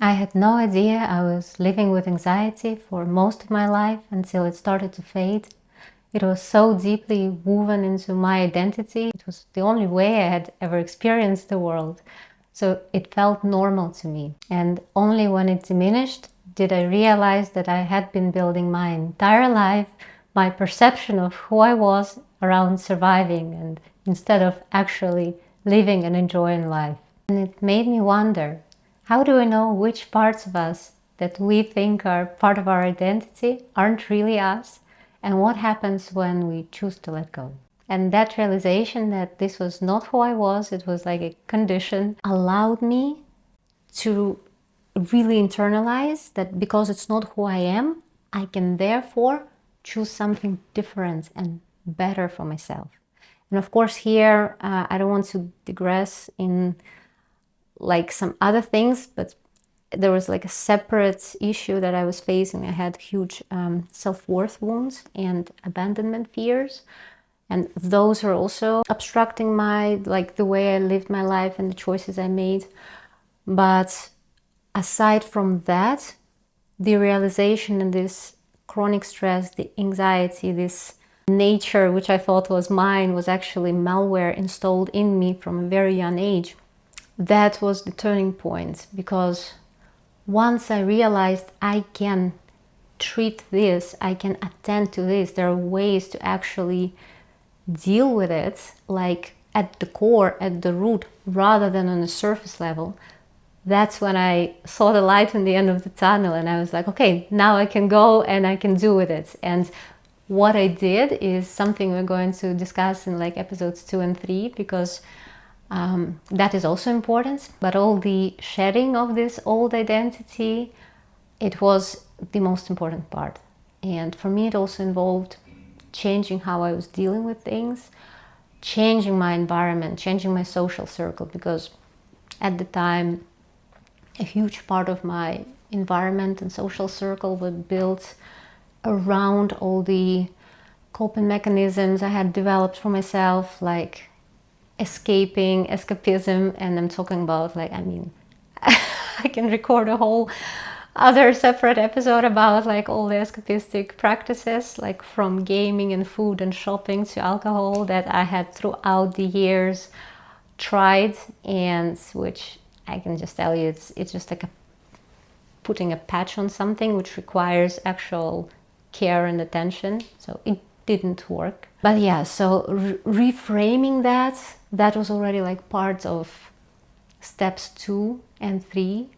I had no idea I was living with anxiety for most of my life until it started to fade. It was so deeply woven into my identity. It was the only way I had ever experienced the world. So it felt normal to me. And only when it diminished did I realize that I had been building my entire life, my perception of who I was around surviving and instead of actually living and enjoying life. And it made me wonder, how do we know which parts of us that we think are part of our identity aren't really us? And what happens when we choose to let go? And that realization that this was not who I was, it was like a condition, allowed me to really internalize that because it's not who I am, I can therefore choose something different and better for myself. And of course, here I don't want to digress in like some other things, but there was like a separate issue that I was facing. I had huge self-worth wounds and abandonment fears, and those are also obstructing the way I lived my life and the choices I made. But aside from that, the realization and this chronic stress, the anxiety, this nature which I thought was mine was actually malware installed in me from a very young age. That was the turning point, because once I realized I can treat this, I can attend to this, there are ways to actually deal with it, like at the core, at the root, rather than on a surface level, that's when I saw the light in the end of the tunnel, and I was like, okay, now I can go and I can do with it. And what I did is something we're going to discuss in like episodes 2 and 3, because that is also important. But all the shedding of this old identity, it was the most important part. And for me, it also involved changing how I was dealing with things, changing my environment, changing my social circle, because at the time, a huge part of my environment and social circle was built around all the coping mechanisms I had developed for myself, like escapism. And I'm talking about I can record a whole other separate episode about like all the escapistic practices, like from gaming and food and shopping to alcohol, that I had throughout the years tried, and which I can just tell you, it's just like putting a patch on something which requires actual care and attention. So it didn't work. But yeah, so reframing that was already like part of steps 2 and 3,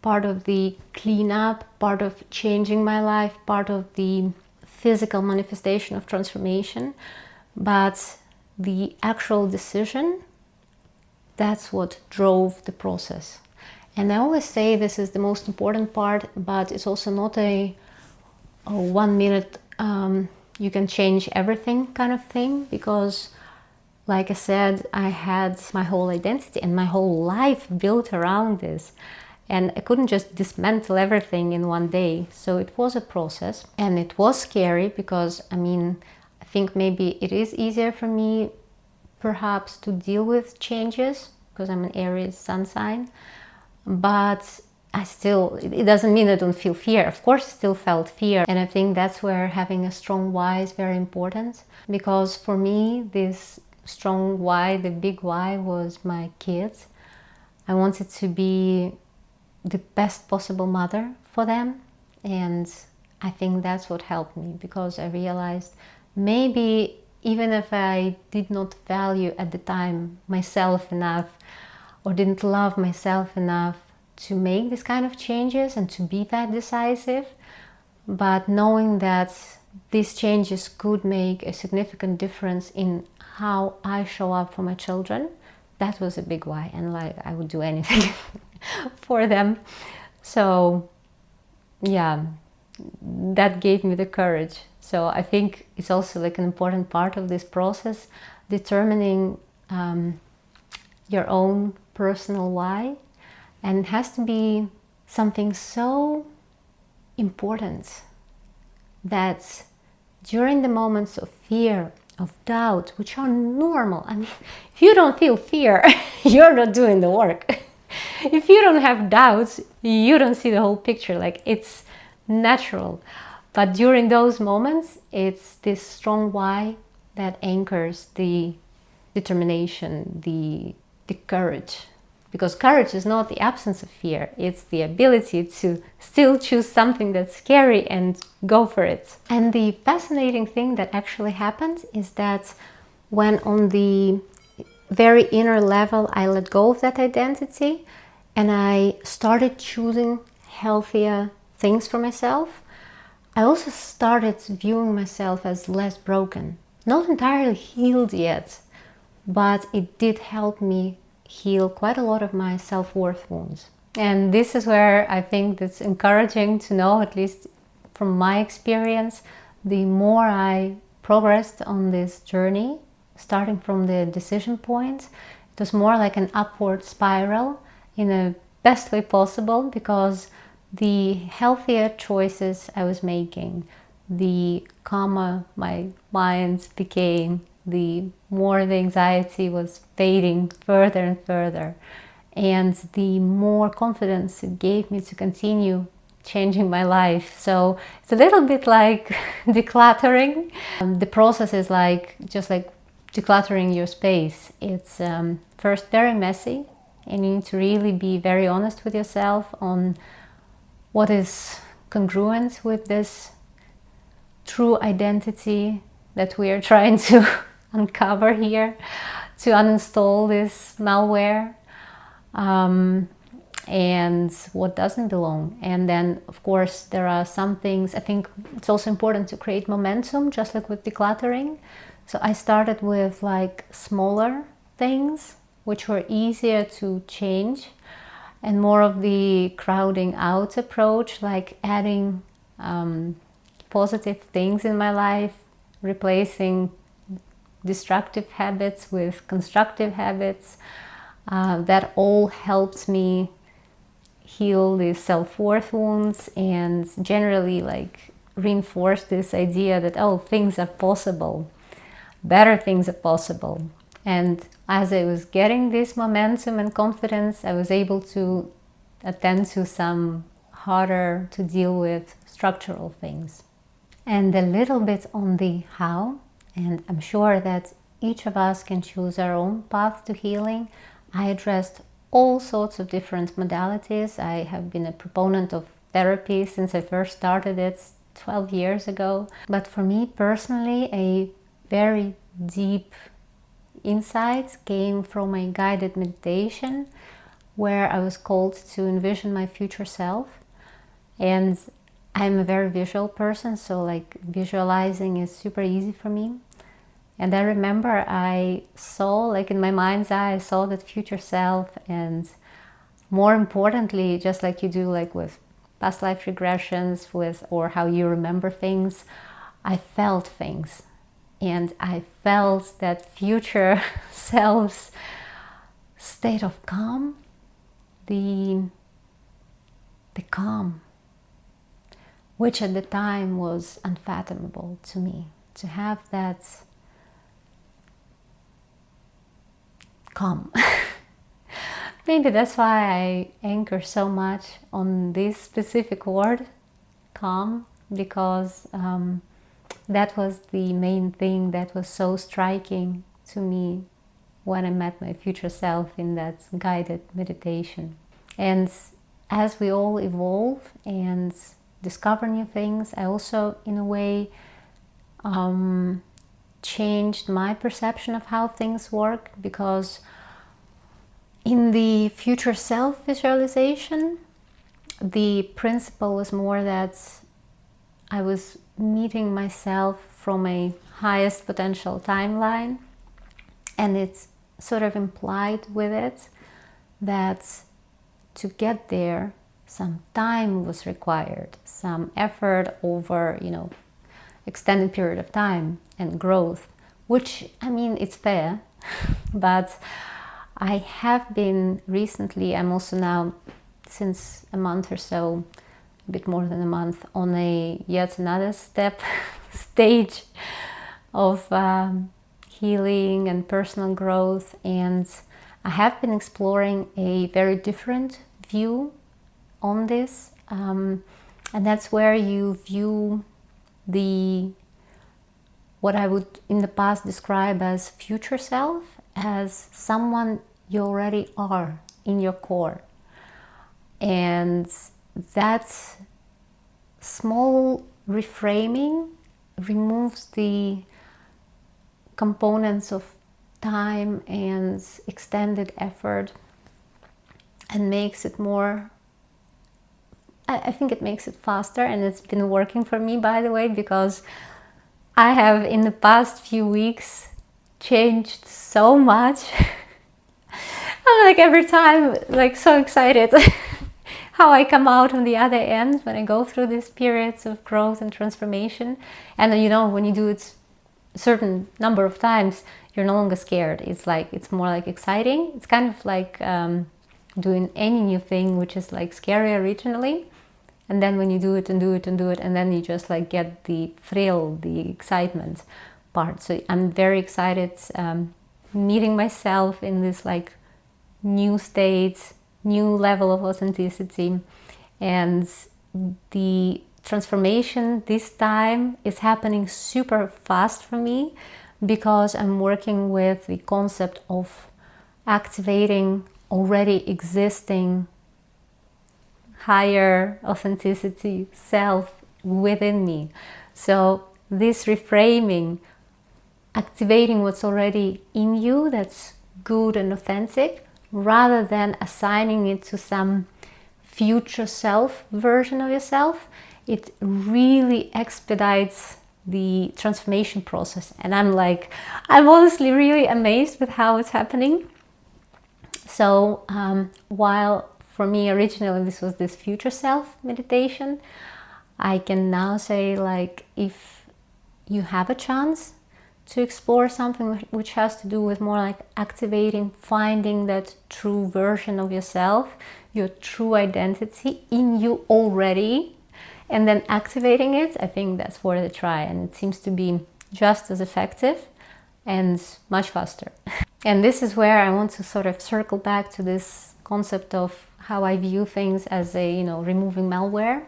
part of the cleanup, part of changing my life, part of the physical manifestation of transformation. But the actual decision, that's what drove the process. And I always say this is the most important part, but it's also not a 1 minute you can change everything kind of thing, because like I said, I had my whole identity and my whole life built around this, and I couldn't just dismantle everything in one day. So it was a process, and it was scary, because I think maybe it is easier for me perhaps to deal with changes because I'm an Aries sun sign, but it doesn't mean I don't feel fear. Of course, I still felt fear. And I think that's where having a strong why is very important. Because for me, this strong why, the big why, was my kids. I wanted to be the best possible mother for them. And I think that's what helped me, because I realized maybe even if I did not value at the time myself enough, or didn't love myself enough to make this kind of changes and to be that decisive, but knowing that these changes could make a significant difference in how I show up for my children, that was a big why. And like, I would do anything for them. So yeah, that gave me the courage. So I think it's also like an important part of this process, determining your own personal why. And it has to be something so important that during the moments of fear, of doubt, which are normal. I mean, if you don't feel fear, you're not doing the work. if you don't have doubts, you don't see the whole picture. Like, it's natural. But during those moments, it's this strong why that anchors the determination, the courage. Because courage is not the absence of fear, it's the ability to still choose something that's scary and go for it. And the fascinating thing that actually happened is that when on the very inner level I let go of that identity and I started choosing healthier things for myself, I also started viewing myself as less broken. Not entirely healed yet, but it did help me heal quite a lot of my self-worth wounds. And this is where I think it's encouraging to know, at least from my experience, the more I progressed on this journey, starting from the decision point, it was more like an upward spiral in the best way possible, because the healthier choices I was making, the calmer my mind became, the more the anxiety was fading further and further, and the more confidence it gave me to continue changing my life. So it's a little bit like decluttering. The process is like just like decluttering your space. It's first very messy, and you need to really be very honest with yourself on what is congruent with this true identity that we are trying to uncover here, to uninstall this malware, and what doesn't belong. And then, of course, there are some things. I think it's also important to create momentum, just like with decluttering. So I started with like smaller things, which were easier to change, and more of the crowding out approach, like adding positive things in my life, replacing destructive habits with constructive habits. That all helped me heal these self-worth wounds and generally like reinforce this idea that, oh, things are possible, better things are possible. And as I was getting this momentum and confidence, I was able to attend to some harder to deal with structural things. And a little bit on the how, and I'm sure that each of us can choose our own path to healing. I addressed all sorts of different modalities. I have been a proponent of therapy since I first started it 12 years ago. But for me personally, a very deep insight came from a guided meditation where I was called to envision my future self. And I'm a very visual person, so like visualizing is super easy for me. And I remember I saw, like in my mind's eye, I saw that future self, and more importantly, just like you do like with past life regressions with or how you remember things, I felt things. And I felt that future self's state of calm, the calm, which at the time was unfathomable to me, to have that calm. Maybe that's why I anchor so much on this specific word, calm, because that was the main thing that was so striking to me when I met my future self in that guided meditation. And as we all evolve and discover new things, I also, in a way, changed my perception of how things work, because in the future self visualization, the principle was more that I was meeting myself from a highest potential timeline, and it's sort of implied with it that to get there, some time was required, some effort over, extended period of time and growth, which, I mean, it's fair, but I have been recently, I'm also now, since a month or so, a bit more than a month, on a yet another stage of healing and personal growth, and I have been exploring a very different view on this, and that's where you view what I would in the past describe as future self as someone you already are in your core. And that small reframing removes the components of time and extended effort and makes it more, I think it makes it faster, and it's been working for me, by the way, because I have in the past few weeks changed so much. I'm like every time like so excited how I come out on the other end when I go through these periods of growth and transformation. And you know, when you do it a certain number of times, you're no longer scared. It's like, it's more like exciting. It's kind of like doing any new thing, which is like scary originally. And then when you do it and do it and do it, and then you just like get the thrill, the excitement part. So I'm very excited meeting myself in this like new state, new level of authenticity. And the transformation this time is happening super fast for me because I'm working with the concept of activating already existing higher authenticity self within me. So this reframing, activating what's already in you that's good and authentic, rather than assigning it to some future self version of yourself, it really expedites the transformation process. And I'm honestly really amazed with how it's happening. So while for me originally this was this future self meditation, I can now say, like, if you have a chance to explore something which has to do with more like activating, finding that true version of yourself, your true identity in you already, and then activating it, I think that's worth a try. And it seems to be just as effective and much faster. And this is where I want to sort of circle back to this concept of how I view things as a, you know, removing malware.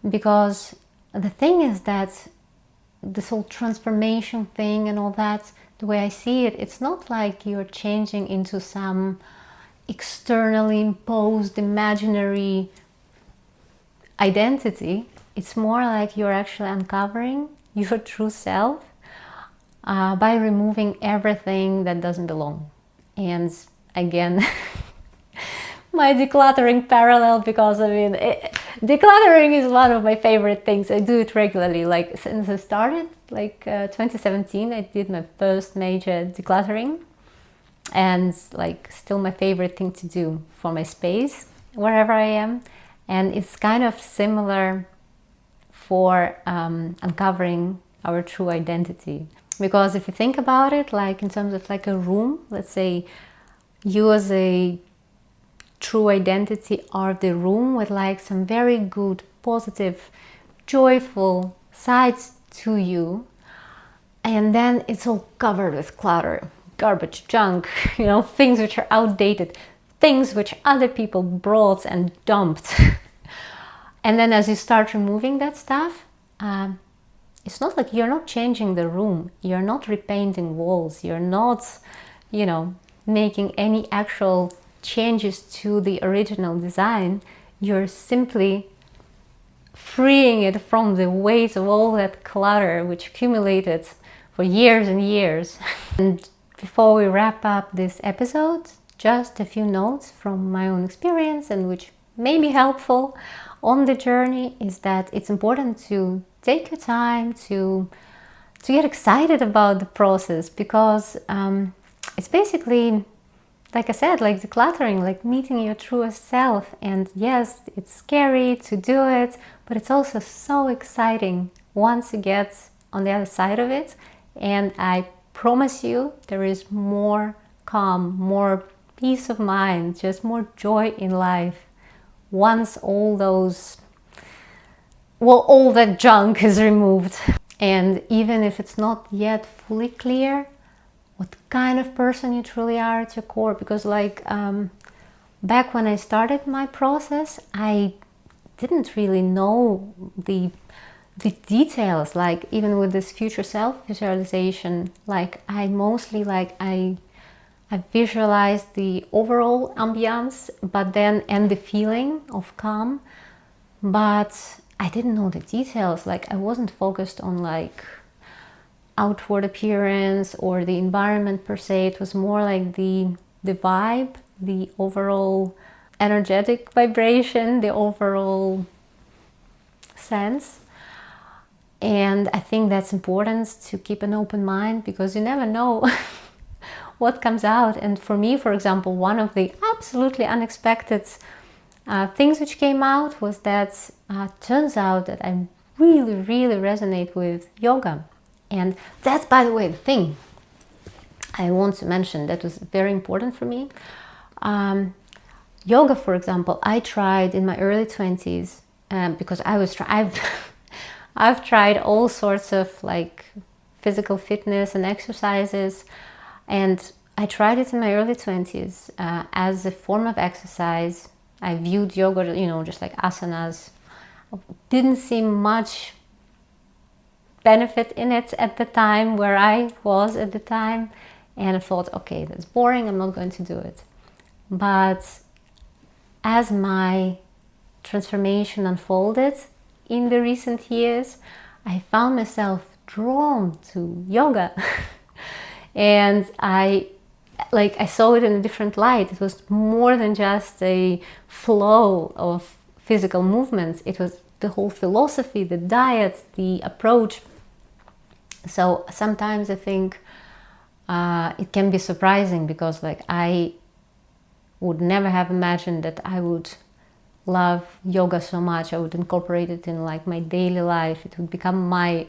Because the thing is that this whole transformation thing and all that, the way I see it, it's not like you're changing into some externally imposed imaginary identity. It's more like you're actually uncovering your true self by removing everything that doesn't belong. And again, my decluttering parallel, because I mean, decluttering is one of my favorite things. I do it regularly. Like since I started, like 2017, I did my first major decluttering, and like still my favorite thing to do for my space wherever I am. And it's kind of similar for uncovering our true identity. Because if you think about it, like in terms of like a room, let's say you as a true identity are the room with like some very good, positive, joyful sides to you, and then it's all covered with clutter, garbage, junk, you know, things which are outdated, things which other people brought and dumped. And then as you start removing that stuff, it's not like you're not changing the room, you're not repainting walls, you're not, you know, making any actual changes to the original design. You're simply freeing it from the weight of all that clutter which accumulated for years and years. And before we wrap up this episode, just a few notes from my own experience and which may be helpful on the journey is that it's important to take your time to get excited about the process, because it's basically, like I said, like decluttering, like meeting your truest self. And yes, it's scary to do it, but it's also so exciting once you get on the other side of it. And I promise you, there is more calm, more peace of mind, just more joy in life once all that junk is removed. And even if it's not yet fully clear what kind of person you truly are at your core. Because like back when I started my process, I didn't really know the details, like even with this future self visualization, like I mostly like I visualized the overall ambience, but then and the feeling of calm, but I didn't know the details. Like I wasn't focused on like outward appearance or the environment per se. It was more like the vibe, the overall energetic vibration, the overall sense. And I think that's important, to keep an open mind, because you never know what comes out. And for me, for example, one of the absolutely unexpected things which came out was that turns out that I really, really resonate with yoga. And that's, by the way, the thing I want to mention that was very important for me. Yoga, for example, I tried in my early 20s because I've tried all sorts of like physical fitness and exercises, and I tried it in my early 20s as a form of exercise. I viewed yoga, just like asanas. Didn't see much benefit in it at the time where I was at the time, and I thought, okay, that's boring, I'm not going to do it. But as my transformation unfolded in the recent years, I found myself drawn to yoga. And I saw it in a different light. It was more than just a flow of physical movements. It was the whole philosophy, the diet, the approach. So sometimes I think it can be surprising, because like I would never have imagined that I would love yoga so much. I would incorporate it in like my daily life. It would become my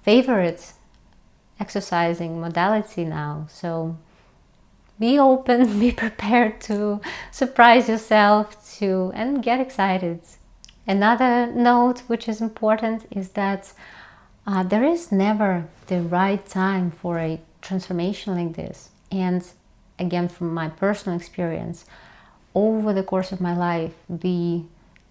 favorite exercising modality now. So be open, be prepared to surprise yourself and get excited. Another note which is important is that there is never the right time for a transformation like this. And again, from my personal experience, over the course of my life, the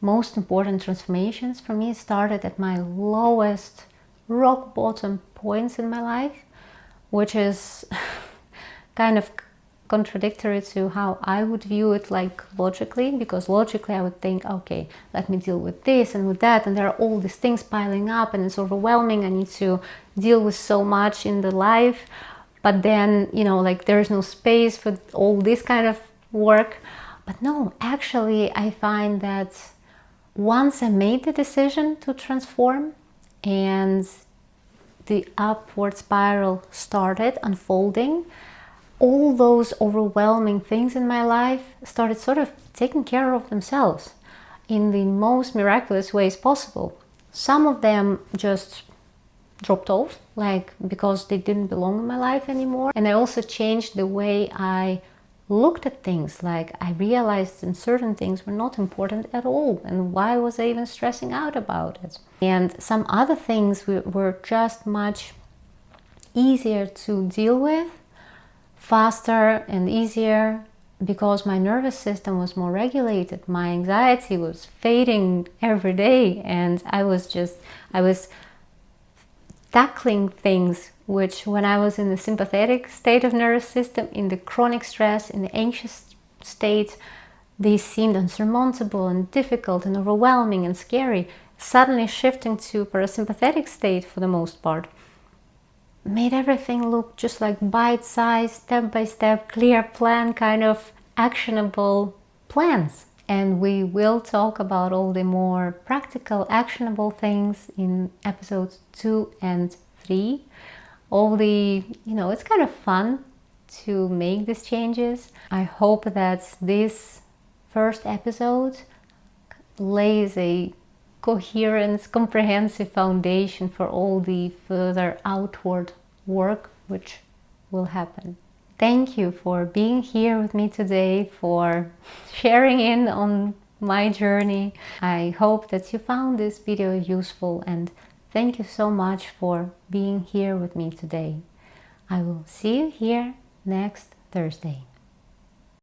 most important transformations for me started at my lowest rock bottom points in my life, which is kind of contradictory to how I would view it like logically, because logically I would think, okay, let me deal with this and with that, and there are all these things piling up and it's overwhelming, I need to deal with so much in the life, but then like there is no space for all this kind of work. But no, actually I find that once I made the decision to transform and the upward spiral started unfolding, all those overwhelming things in my life started sort of taking care of themselves in the most miraculous ways possible. Some of them just dropped off, like because they didn't belong in my life anymore. And I also changed the way I looked at things. Like I realized that certain things were not important at all, and why was I even stressing out about it? And some other things were just much easier to deal with, faster and easier, because my nervous system was more regulated. My anxiety was fading every day, and I was tackling things which, when I was in the sympathetic state of nervous system, in the chronic stress, in the anxious state, they seemed unsurmountable and difficult and overwhelming and scary. Suddenly shifting to parasympathetic state, for the most part, made everything look just like bite-sized, step-by-step, clear plan, kind of actionable plans. And we will talk about all the more practical, actionable things in episodes 2 and 3. All the, it's kind of fun to make these changes. I hope that this first episode lays a coherent, comprehensive foundation for all the further outward work which will happen. Thank you for being here with me today, for sharing in on my journey. I hope that you found this video useful, and thank you so much for being here with me today. I will see you here next Thursday.